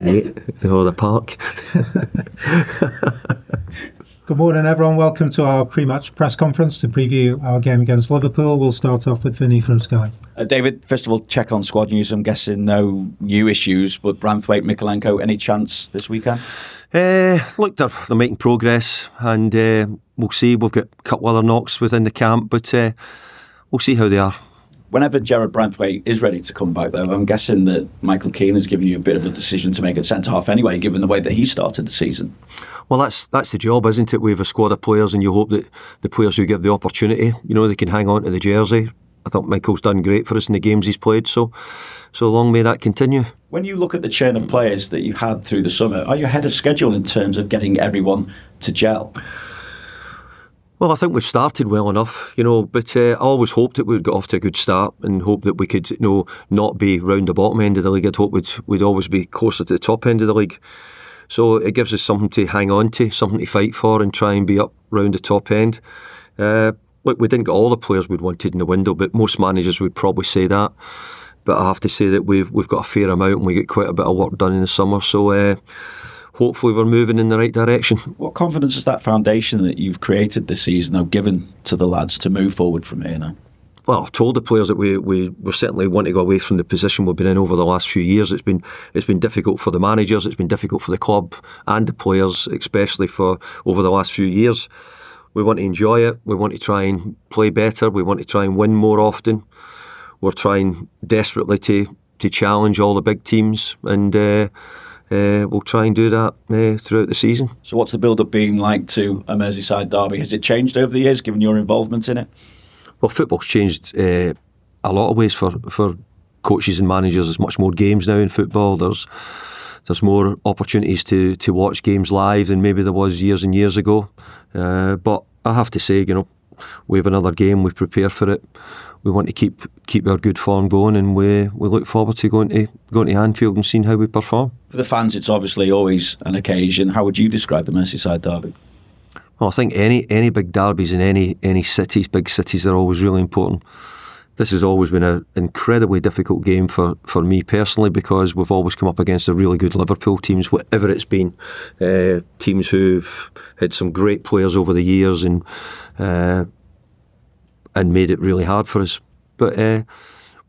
or the park. Good morning, everyone. Welcome to our pre-match press conference to preview our game against Liverpool. We'll start off with Vinny from Sky. David, first of all, check on squad news. I'm guessing no new issues, but Branthwaite, Mykolenko, any chance this weekend? Look, they're making progress, and we'll see. We've got a couple other knocks within the camp, but we'll see how they are. Whenever Gerard Branthwaite is ready to come back, though, I'm guessing that Michael Keane has given you a bit of a decision to make at centre-half anyway, given the way that he started the season. Well, that's the job, isn't it? We have a squad of players, and you hope that the players who give the opportunity, they can hang on to the jersey. I thought Michael's done great for us in the games he's played, so long may that continue. When you look at the churn of players that you had through the summer, are you ahead of schedule in terms of getting everyone to gel? Well, I think we've started well enough, but I always hoped that we'd got off to a good start and hope that we could, not be round the bottom end of the league. I'd hope we'd always be closer to the top end of the league. So it gives us something to hang on to, something to fight for, and try and be up round the top end. Look, we didn't get all the players we'd wanted in the window, but most managers would probably say that. But I have to say that we've got a fair amount, and we get quite a bit of work done in the summer. So hopefully we're moving in the right direction. What confidence is that foundation that you've created this season now given to the lads to move forward from here now? Well, I've told the players that we certainly want to go away from the position we've been in over the last few years. It's been difficult for the managers, it's been difficult for the club and the players, especially for over the last few years. We want to enjoy it, we want to try and play better, we want to try and win more often. We're trying desperately to challenge all the big teams, and we'll try and do that throughout the season. So what's the build-up been like to a Merseyside Derby? Has it changed over the years, given your involvement in it? Well, football's changed a lot of ways for coaches and managers. There's much more games now in football. There's more opportunities to watch games live than maybe there was years and years ago. But I have to say, we have another game. We prepare for it. We want to keep our good form going, and we look forward to going to Anfield and seeing how we perform. For the fans, it's obviously always an occasion. How would you describe the Merseyside Derby? Well, I think any big derbies in any cities, big cities, are always really important. This has always been an incredibly difficult game for me personally, because we've always come up against the really good Liverpool teams, whatever it's been. Teams who've had some great players over the years and made it really hard for us. But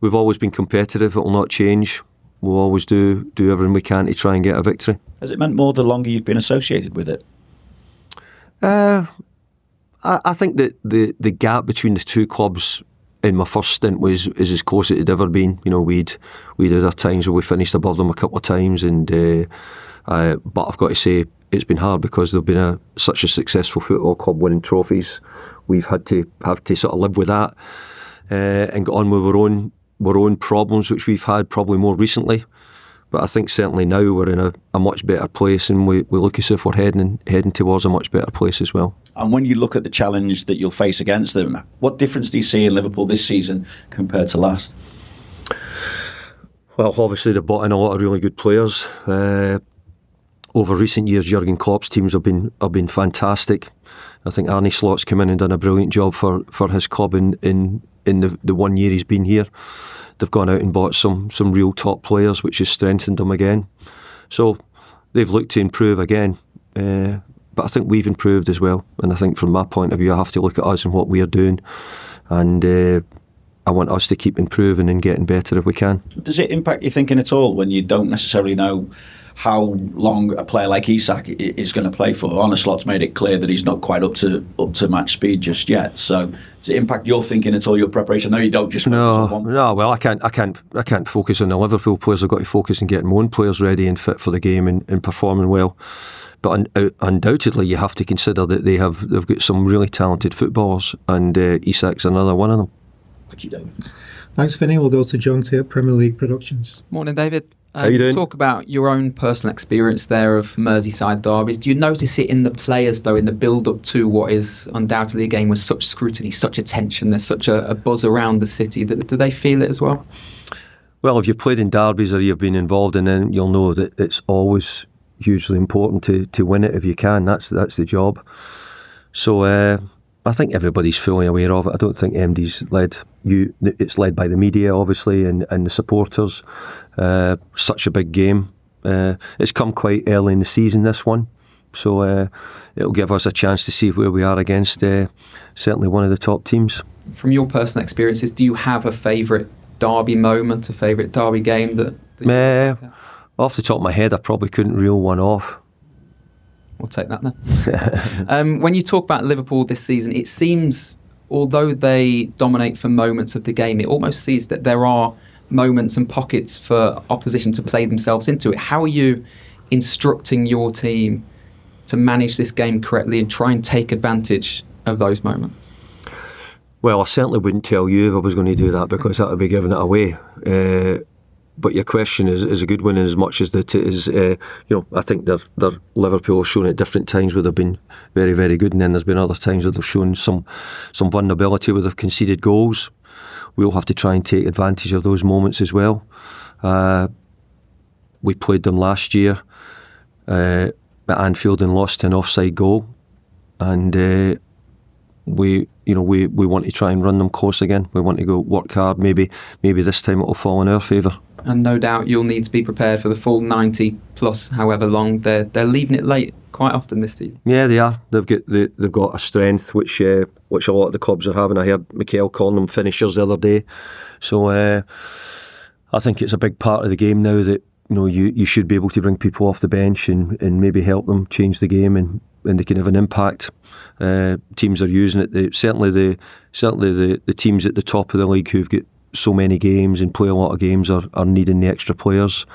we've always been competitive. It will not change. We'll always do everything we can to try and get a victory. Has it meant more the longer you've been associated with it? I think that the gap between the two clubs in my first stint is as close as it had ever been. We'd had our times where we finished above them a couple of times, but I've got to say it's been hard because they've been such a successful football club, winning trophies. We've had to sort of live with that and get on with our own problems, which we've had probably more recently. But I think certainly now we're in a much better place, and we look as if we're heading towards a much better place as well. And when you look at the challenge that you'll face against them, what difference do you see in Liverpool this season compared to last? Well, obviously they've brought in a lot of really good players. Over recent years, Jurgen Klopp's teams have been fantastic. I think Arne Slot's come in and done a brilliant job for his club in the 1 year he's been here. They've gone out and bought some real top players, which has strengthened them again. So they've looked to improve again. But I think we've improved as well. And I think from my point of view, I have to look at us and what we are doing. And I want us to keep improving and getting better if we can. Does it impact your thinking at all when you don't necessarily know how long a player like Isak is going to play for? Arne Slot's made it clear that he's not quite up to match speed just yet. So does it impact your thinking at all, your preparation? No, you don't just focus on one. No. Well, I can't focus on the Liverpool players. I've got to focus on getting my own players ready and fit for the game and performing well. But undoubtedly, you have to consider that they've got some really talented footballers, and Isak's another one of them. Thank you, David. Thanks, Vinny. We'll go to John T at Premier League Productions. Morning, David. How you doing? Talk about your own personal experience there of Merseyside derbies. Do you notice it in the players, though, in the build-up to what is undoubtedly a game with such scrutiny, such attention, there's such a buzz around the city? Do they feel it as well? Well, if you've played in derbies or you've been involved in it, you'll know that it's always hugely important to win it if you can. That's the job. So I think everybody's fully aware of it. I don't think MD's led you. It's led by the media, obviously, and the supporters. Such a big game. It's come quite early in the season, this one, so it'll give us a chance to see where we are against certainly one of the top teams. From your personal experiences, do you have a favourite derby moment, a favourite derby game that you off the top of my head, I probably couldn't reel one off. We'll take that then. When you talk about Liverpool this season, it seems, although they dominate for moments of the game, it almost seems that there are moments and pockets for opposition to play themselves into it. How are you instructing your team to manage this game correctly and try and take advantage of those moments? Well, I certainly wouldn't tell you if I was going to do that, because that would be giving it away. But your question is a good one, in as much as that is, I think they're Liverpool have shown at different times where they've been very, very good, and then there's been other times where they've shown some vulnerability where they've conceded goals. We'll have to try and take advantage of those moments as well. We played them last year at Anfield and lost an offside goal, and we want to try and run them close again. We want to go work hard. Maybe this time it will fall in our favour. And no doubt you'll need to be prepared for the full 90 plus however long. They're leaving it late quite often this season. Yeah, they are. They've got a strength which a lot of the clubs are having. I heard Mikel calling them finishers the other day. So I think it's a big part of the game now that you should be able to bring people off the bench and maybe help them change the game, and they can have an impact. Teams are using it. Certainly the teams at the top of the league who've got so many games and play a lot of games are needing the extra players.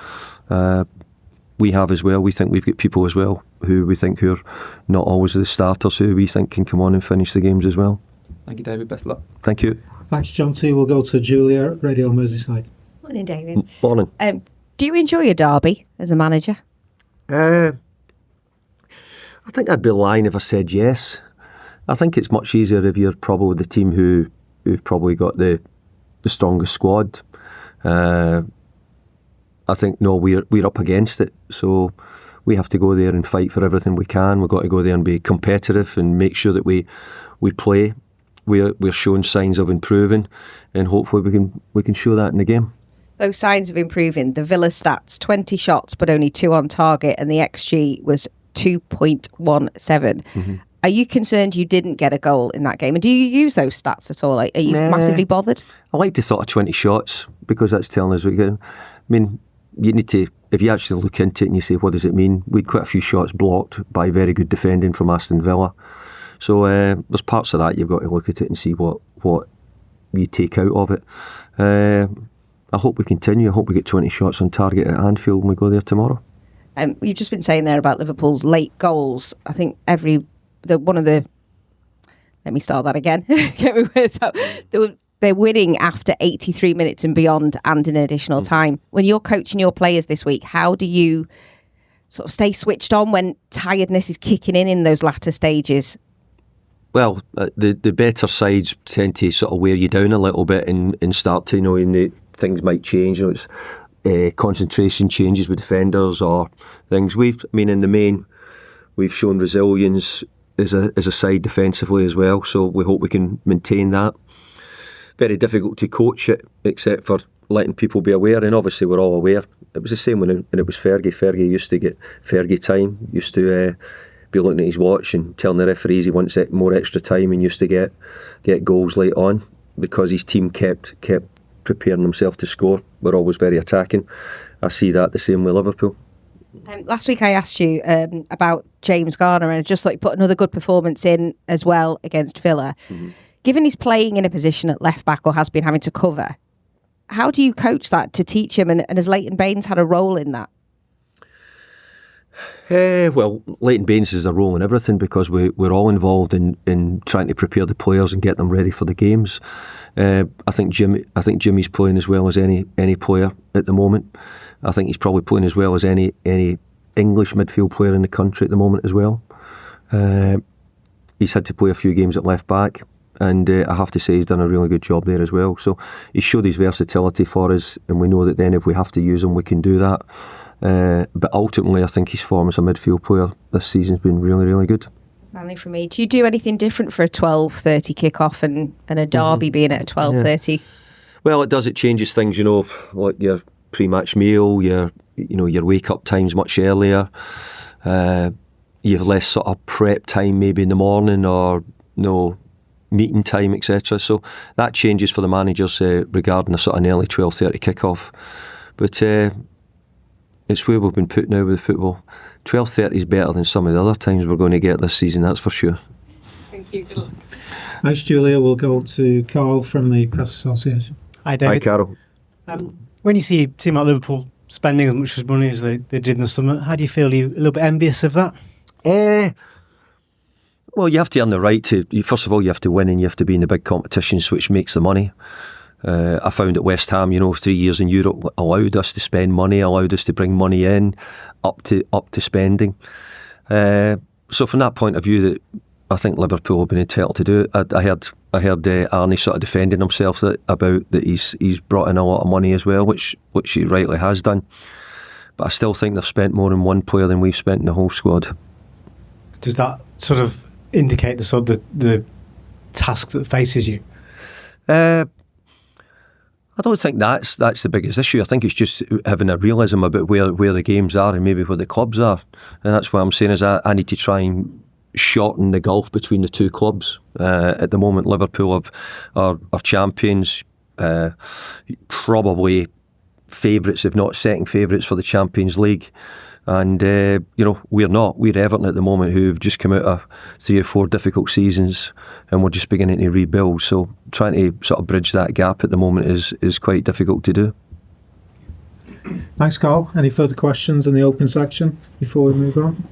We have as well. We think we've got people as well who we think who are not always the starters, who we think can come on and finish the games as well. Thank you, David. Best of luck. Thank you. Thanks, John T. We'll go to Julia, Radio Merseyside. Morning, David. Morning. Do you enjoy your derby as a manager? I think I'd be lying if I said yes. I think it's much easier if you're probably the team who've probably got the strongest squad. I think we're up against it, so we have to go there and fight for everything we can. We've got to go there and be competitive and make sure that we play. We're showing signs of improving, and hopefully we can show that in the game. Those signs of improving, the Villa stats, 20 shots but only 2 on target, and the XG was 2.17. Mm-hmm. Are you concerned you didn't get a goal in that game? And do you use those stats at all? Are you massively bothered? I like the thought of 20 shots, because that's telling us we get. I mean, you need to, if you actually look into it and you say, what does it mean? We had quite a few shots blocked by very good defending from Aston Villa. So there's parts of that you've got to look at it and see what you take out of it. I hope we continue. I hope we get 20 shots on target at Anfield when we go there tomorrow. You've just been saying there about Liverpool's late goals. I think let me start that again. Get my words out. They're winning after 83 minutes and beyond, and in additional time. When you're coaching your players this week, how do you sort of stay switched on when tiredness is kicking in those latter stages? Well, the better sides tend to sort of wear you down a little bit and start to, and things might change. It's concentration changes with defenders or things. In the main, we've shown resilience as a side defensively as well. So we hope we can maintain that. Very difficult to coach it, except for letting people be aware, and obviously we're all aware. It was the same when it was Fergie. Fergie used to get Fergie time, used to be looking at his watch and telling the referees he wants more extra time, and used to get goals late on because his team kept preparing himself to score. We're always very attacking. I see that the same with Liverpool. Last week I asked you about James Garner, and just like put another good performance in as well against Villa. Mm-hmm. Given he's playing in a position at left back or has been having to cover, how do you coach that to teach him? And has Leighton Baines had a role in that? Well, Leighton Baines has a role in everything, because we're all involved in trying to prepare the players and get them ready for the games. I think Jimmy's playing as well as any player at the moment. I think he's probably playing as well as any English midfield player in the country at the moment as well. He's had to play a few games at left back, and I have to say he's done a really good job there as well. So he's showed his versatility for us, and we know that then if we have to use him, we can do that. But ultimately, I think his form as a midfield player this season's been really, really good. Finally from me, do you do anything different for a 12:30 kickoff and a derby being at a 12:30? Yeah. Well, it does. It changes things, like your pre-match meal, your wake up time's much earlier. You have less sort of prep time maybe in the morning, or no meeting time, etc. So that changes for the managers regarding a sort of an early 12:30 kickoff. But it's where we've been put now with the football. 12:30 is better than some of the other times we're going to get this season, that's for sure. Thank you. Good luck. Thanks, Julia. We'll go to Carl from the Press Association. Hi, David. Hi, Carol. When you see a team like Liverpool spending as much money as they did in the summer, how do you feel? Are you a little bit envious of that? Well, you have to earn the right to. First of all, you have to win, and you have to be in the big competitions, which makes the money. I found at West Ham, 3 years in Europe allowed us to spend money, allowed us to bring money in, up to spending. So from that point of view, that I think Liverpool have been entitled to do it. I heard Arnie sort of defending himself about that he's brought in a lot of money as well, which he rightly has done. But I still think they've spent more in one player than we've spent in the whole squad. Does that sort of indicate the task that faces you? I don't think that's the biggest issue. I think it's just having a realism about where the games are and maybe where the clubs are. And that's what I'm saying is I need to try and shorten the gulf between the two clubs. At the moment, Liverpool are champions, probably favourites, if not second favourites for the Champions League. And, we're not. We're Everton at the moment, who've just come out of 3 or 4 difficult seasons, and we're just beginning to rebuild. So trying to sort of bridge that gap at the moment is quite difficult to do. Thanks, Carl. Any further questions in the open section before we move on?